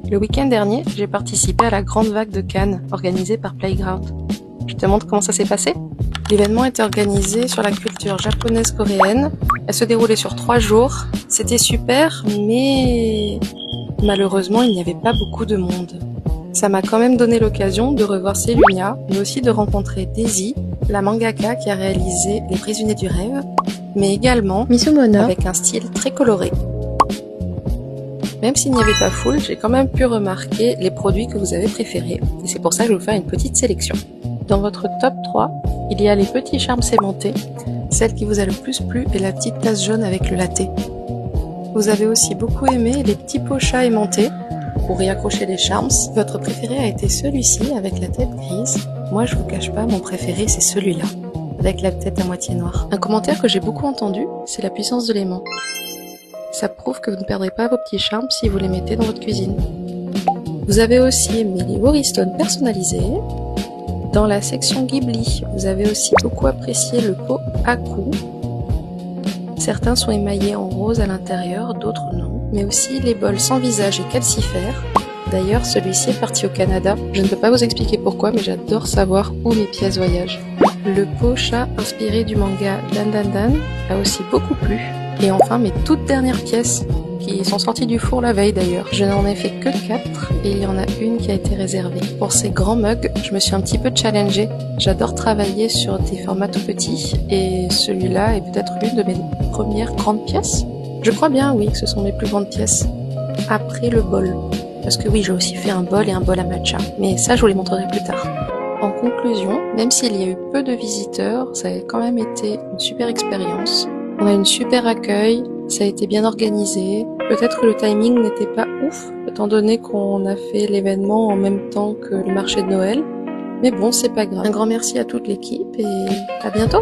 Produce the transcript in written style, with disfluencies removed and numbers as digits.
Le week-end dernier, j'ai participé à la Grande Vague de Cannes, organisée par Playground. Je te montre comment ça s'est passé. L'événement était organisé sur la culture japonaise-coréenne. Elle se déroulait sur 3 jours. C'était super, mais malheureusement, il n'y avait pas beaucoup de monde. Ça m'a quand même donné l'occasion de revoir Selunia, mais aussi de rencontrer Daisy, la mangaka qui a réalisé Les Prisonniers du Rêve, mais également Misumona avec un style très coloré. Même s'il n'y avait pas foule, j'ai quand même pu remarquer les produits que vous avez préférés, et c'est pour ça que je vais vous faire une petite sélection. Dans votre top 3, il y a les petits charms aimantés. Celle qui vous a le plus plu est la petite tasse jaune avec le latte. Vous avez aussi beaucoup aimé les petits pochas aimantés pour y accrocher les charms. Votre préféré a été celui-ci avec la tête grise. Moi, je vous cache pas, mon préféré c'est celui-là, avec la tête à moitié noire. Un commentaire que j'ai beaucoup entendu, c'est la puissance de l'aimant. Ça prouve que vous ne perdrez pas vos petits charms si vous les mettez dans votre cuisine. Vous avez aussi aimé les Woristone personnalisés. Dans la section Ghibli, vous avez aussi beaucoup apprécié le pot Haku. Certains sont émaillés en rose à l'intérieur, d'autres non. Mais aussi les bols sans visage et calcifères. D'ailleurs, celui-ci est parti au Canada. Je ne peux pas vous expliquer pourquoi, mais j'adore savoir où mes pièces voyagent. Le pot chat inspiré du manga Dan Dan Dan a aussi beaucoup plu. Et enfin, mes toutes dernières pièces, qui sont sorties du four la veille d'ailleurs. Je n'en ai fait que 4 et il y en a une qui a été réservée. Pour ces grands mugs, je me suis un petit peu challengée. J'adore travailler sur des formats tout petits et celui-là est peut-être l'une de mes premières grandes pièces. Je crois bien, oui, que ce sont mes plus grandes pièces. Après le bol. Parce que oui, j'ai aussi fait un bol et un bol à matcha. Mais ça, je vous les montrerai plus tard. En conclusion, même s'il y a eu peu de visiteurs, ça a quand même été une super expérience. On a eu un super accueil, ça a été bien organisé. Peut-être que le timing n'était pas ouf, étant donné qu'on a fait l'événement en même temps que le marché de Noël. Mais bon, c'est pas grave. Un grand merci à toute l'équipe et à bientôt!